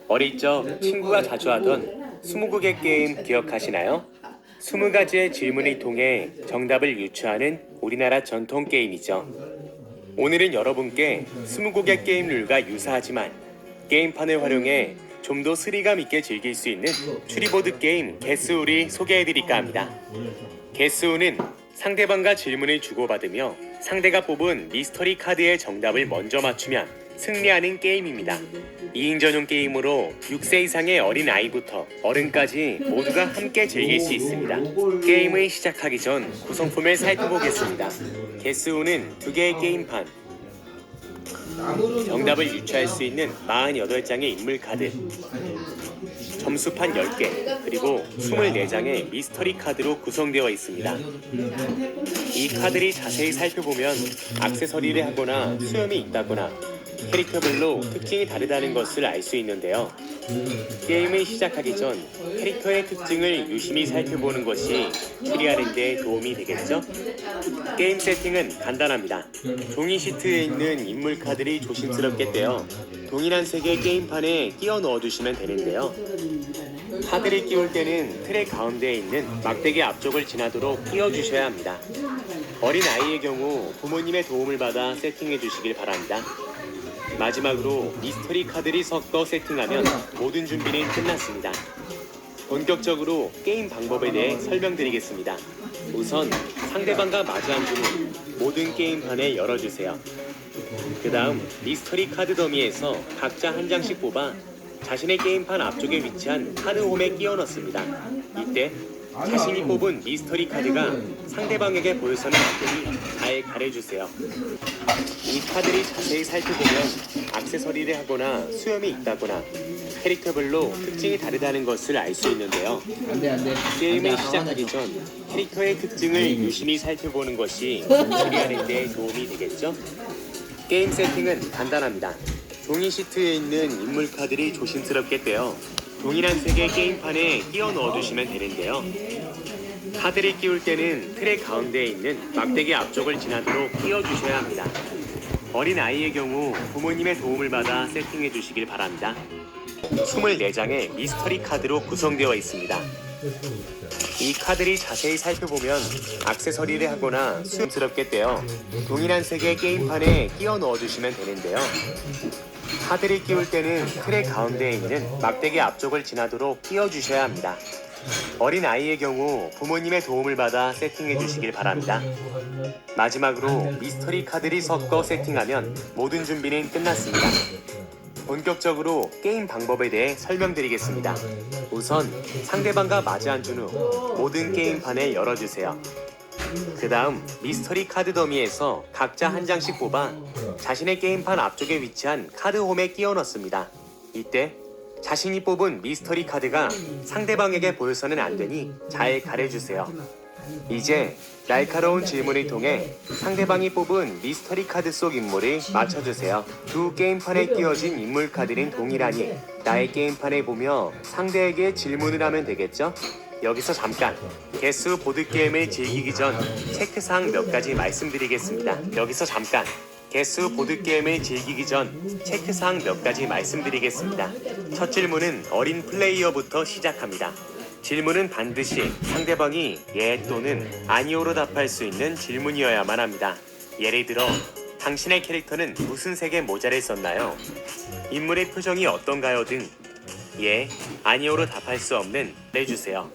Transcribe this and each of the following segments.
어릴 적 친구가 자주 하던 스무고개 게임 기억하시나요? 20가지의 질문을 통해 정답을 유추하는 우리나라 전통 게임이죠. 오늘은 여러분께 스무고개 게임 룰과 유사하지만 게임판을 활용해 좀 더 스릴감 있게 즐길 수 있는 추리보드 게임 게스우를 소개해드릴까 합니다. 게스우는 상대방과 질문을 주고받으며 상대가 뽑은 미스터리 카드의 정답을 먼저 맞추면 승리하는 게임입니다. 2인 전용 게임으로 6세 이상의 어린 아이부터 어른까지 모두가 함께 즐길 수 있습니다. 게임을 시작하기 전 구성품을 살펴보겠습니다. 게스우는 2개의 게임판, 정답을 유추할 수 있는 48장의 인물 카드, 점수판 10개, 그리고 24장의 미스터리 카드로 구성되어 있습니다. 이 카드를 자세히 살펴보면 액세서리를 하거나 수염이 있다거나 캐릭터별로 특징이 다르다는 것을 알 수 있는데요. 게임을 시작하기 전 캐릭터의 특징을 유심히 살펴보는 것이 추리하는 데 도움이 되겠죠? 게임 세팅은 간단합니다. 종이 시트에 있는 인물 카드를 조심스럽게 떼어 동일한 색의 게임판에 끼워 넣어주시면 되는데요. 카드를 끼울 때는 틀의 가운데에 있는 막대기 앞쪽을 지나도록 끼워주셔야 합니다. 어린 아이의 경우 부모님의 도움을 받아 세팅해 주시길 바랍니다. 마지막으로 미스터리 카드를 섞어 세팅하면 모든 준비는 끝났습니다. 본격적으로 게임 방법에 대해 설명드리겠습니다. 우선 상대방과 마주 앉은 후 모든 게임판을 열어주세요. 그 다음 미스터리 카드 더미에서 각자 한 장씩 뽑아 자신의 게임판 앞쪽에 위치한 카드홈에 끼워 넣습니다. 이때 자신이 뽑은 미스터리 카드가 상대방에게 보여서는 안 되니 잘 가려주세요. 이 카드를 자세히 살펴보면 액세서리를 하거나 수염이 있다거나 캐릭터별로 특징이 다르다는 것을 알 수 있는데요. 게임을 시작하기 전 캐릭터의 특징을 유심히 살펴보는 것이 추리하는 데 도움이 되겠죠? 게임 세팅은 간단합니다. 종이 시트에 있는 인물 카드를 조심스럽게 떼어 동일한 색의 게임판에 끼워 넣어주시면 되는데요. 카드를 끼울 때는 틀의 가운데에 있는 막대기 앞쪽을 지나도록 끼워주셔야 합니다. 어린 아이의 경우 부모님의 도움을 받아 세팅해 주시길 바랍니다. 24장의 미스터리 카드로 구성되어 있습니다. 이 카드를 자세히 살펴보면 액세서리를 하거나 수염스럽게 떼어 동일한 색의 게임판에 끼워 넣어주시면 되는데요. 카드를 끼울 때는 틀의 가운데에 있는 막대기 앞쪽을 지나도록 끼워주셔야 합니다. 어린 아이의 경우 부모님의 도움을 받아 세팅해 주시길 바랍니다. 마지막으로 미스터리 카드를 섞어 세팅하면 모든 준비는 끝났습니다. 본격적으로 게임 방법에 대해 설명드리겠습니다. 우선 상대방과 마주 앉은 후 모든 게임판을 열어주세요. 그 다음 미스터리 카드 더미에서 각자 한 장씩 뽑아 자신의 게임판 앞쪽에 위치한 카드홈에 끼워 넣습니다. 이때 자신이 뽑은 미스터리 카드가 상대방에게 보여서는 안 되니 잘 가려주세요. 이제 날카로운 질문을 통해 상대방이 뽑은 미스터리 카드 속 인물을 맞춰주세요. 두 게임판에 끼워진 인물 카드는 동일하니 나의 게임판을 보며 상대에게 질문을 하면 되겠죠? 여기서 잠깐 게스 보드게임을 즐기기 전 체크사항 몇 가지 말씀드리겠습니다. 첫 질문은 어린 플레이어부터 시작합니다. 질문은 반드시 상대방이 예 또는 아니오로 답할 수 있는 질문이어야만 합니다. 예를 들어 당신의 캐릭터는 무슨 색의 모자를 썼나요? 인물의 표정이 어떤가요? 등 예, 아니오로 답할 수 없는 내주세요.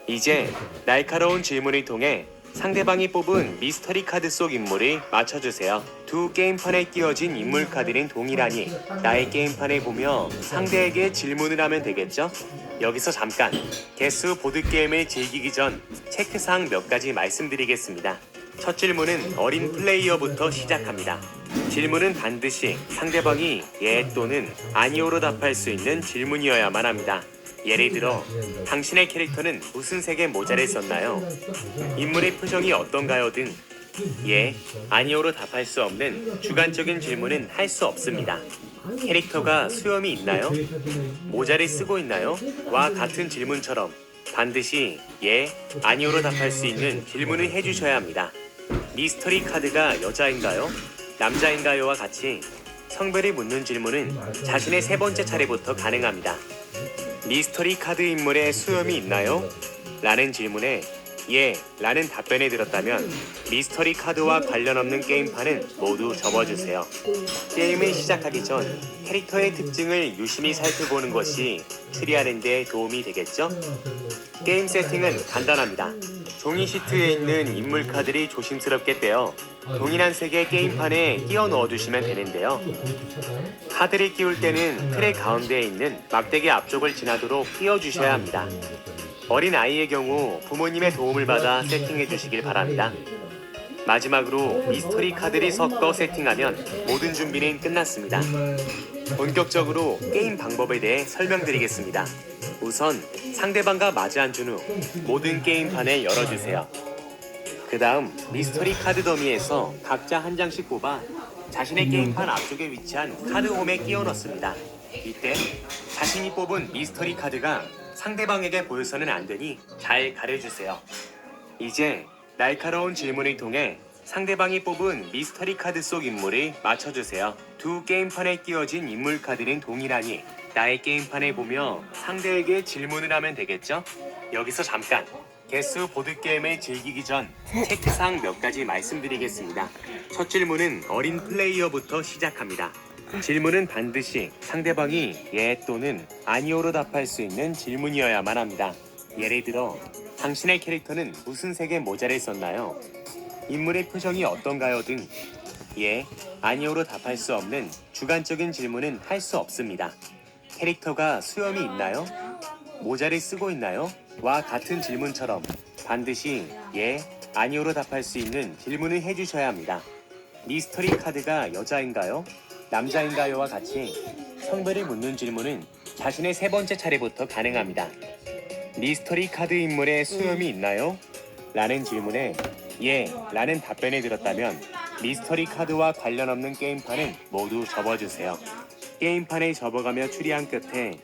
이제 날카로운 질문을 통해 상대방이 뽑은 미스터리 카드 속 인물을 맞춰주세요. 두 게임판에 끼워진 인물 카드는 동일하니 나의 게임판을 보며 상대에게 질문을 하면 되겠죠? 여기서 잠깐 게스 보드게임을 즐기기 전 체크사항 몇 가지 말씀드리겠습니다. 첫 질문은 어린 플레이어부터 시작합니다. 질문은 반드시 상대방이 예 또는 아니오로 답할 수 있는 질문이어야만 합니다. 예를 들어 당신의 캐릭터는 무슨 색의 모자를 썼나요? 인물의 표정이 어떤가요? 등 예, 아니오로 답할 수 없는 주관적인 질문은 할 수 없습니다. 캐릭터가 수염이 있나요? 모자를 쓰고 있나요? 와 같은 질문처럼 반드시 예, 아니오로 답할 수 있는 질문을 해주셔야 합니다. 미스터리 카드가 여자인가요? 남자인가요?와 같이 성별이 묻는 질문은 자신의 세 번째 차례부터 가능합니다. 미스터리 카드 인물에 수염이 있나요? 라는 질문에 예 라는 답변에 들었다면 미스터리 카드와 관련 없는 게임판은 모두 접어주세요. 게임을 시작하기 전 캐릭터의 특징을 유심히 살펴보는 것이 추리하는 데 도움이 되겠죠? 게임 세팅은 간단합니다. 종이 시트에 있는 인물 카드를 조심스럽게 떼어 동일한 색의 게임판에 끼워 넣어주시면 되는데요. 카드를 끼울 때는 틀의 가운데에 있는 막대기 앞쪽을 지나도록 끼워주셔야 합니다. 어린 아이의 경우 부모님의 도움을 받아 세팅해 주시길 바랍니다. 마지막으로 미스터리 카드를 섞어 세팅하면 모든 준비는 끝났습니다. 본격적으로 게임 방법에 대해 설명드리겠습니다. 우선 상대방과 마주 앉은 후 모든 게임판을 열어주세요. 그 다음 미스터리 카드 더미에서 각자 한 장씩 뽑아 자신의 게임판 앞쪽에 위치한 카드 홈에 끼워 넣습니다. 이때 자신이 뽑은 미스터리 카드가 상대방에게 보여서는 안 되니 잘 가려주세요. 이제 날카로운 질문을 통해 상대방이 뽑은 미스터리 카드 속 인물을 맞춰주세요. 두 게임판에 끼워진 인물 카드는 동일하니 나의 게임판을 보며 상대에게 질문을 하면 되겠죠? 여기서 잠깐 개수 보드게임을 즐기기 전 체크사항 몇 가지 말씀드리겠습니다. 첫 질문은 어린 플레이어부터 시작합니다. 질문은 반드시 상대방이 예 또는 아니오로 답할 수 있는 질문이어야만 합니다. 예를 들어 당신의 캐릭터는 무슨 색의 모자를 썼나요? 인물의 표정이 어떤가요? 등 예, 아니오로 답할 수 없는 주관적인 질문은 할 수 없습니다. 캐릭터가 수염이 있나요? 모자를 쓰고 있나요? 와 같은 질문처럼 반드시 예, 아니오로 답할 수 있는 질문을 해주셔야 합니다. 미스터리 카드가 여자인가요? 남자인가요와 같이 성별을 묻는 질문은 자신의 세 번째 차례부터 가능합니다. 미스터리 카드 인물에 수염이 있나요? 라는 질문에 예 라는 답변을 들었다면 미스터리 카드와 관련 없는 게임판은 모두 접어주세요. 게임판에 접어가며 추리한 끝에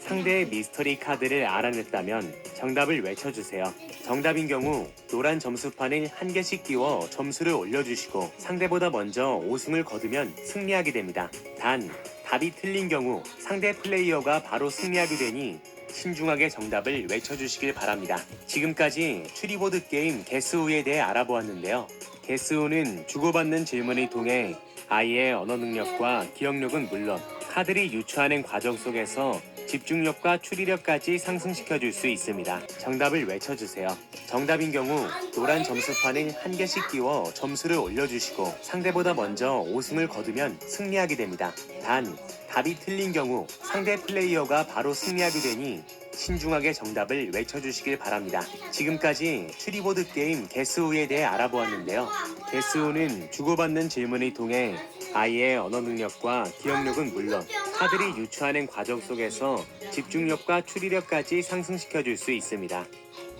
상대의 미스터리 카드를 알아냈다면 정답을 외쳐주세요. 정답인 경우 노란 점수판을 한 개씩 끼워 점수를 올려주시고 상대보다 먼저 5승을 거두면 승리하게 됩니다. 단, 답이 틀린 경우 상대 플레이어가 바로 승리하게 되니 신중하게 정답을 외쳐주시길 바랍니다. 지금까지 추리보드 게임 게스후에 대해 알아보았는데요. 게스후는 주고받는 질문을 통해 아이의 언어 능력과 기억력은 물론 카드를 유추하는 과정 속에서 집중력과 추리력까지 상승시켜줄 수 있습니다. 정답을 외쳐주세요. 정답인 경우 노란 점수판을 한 개씩 끼워 점수를 올려주시고 상대보다 먼저 5승을 거두면 승리하게 됩니다. 단, 답이 틀린 경우 상대 플레이어가 바로 승리하게 되니 신중하게 정답을 외쳐주시길 바랍니다. 지금까지 추리보드 게임 게스후에 대해 알아보았는데요. 게스후는 주고받는 질문을 통해 아이의 언어 능력과 기억력은 물론 카드를 유추하는 과정 속에서 집중력과 추리력까지 상승시켜줄 수 있습니다.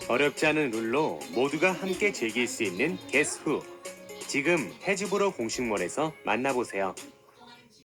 어렵지 않은 룰로 모두가 함께 즐길 수 있는 게스후. 지금 해즈브로 공식몰에서 만나보세요.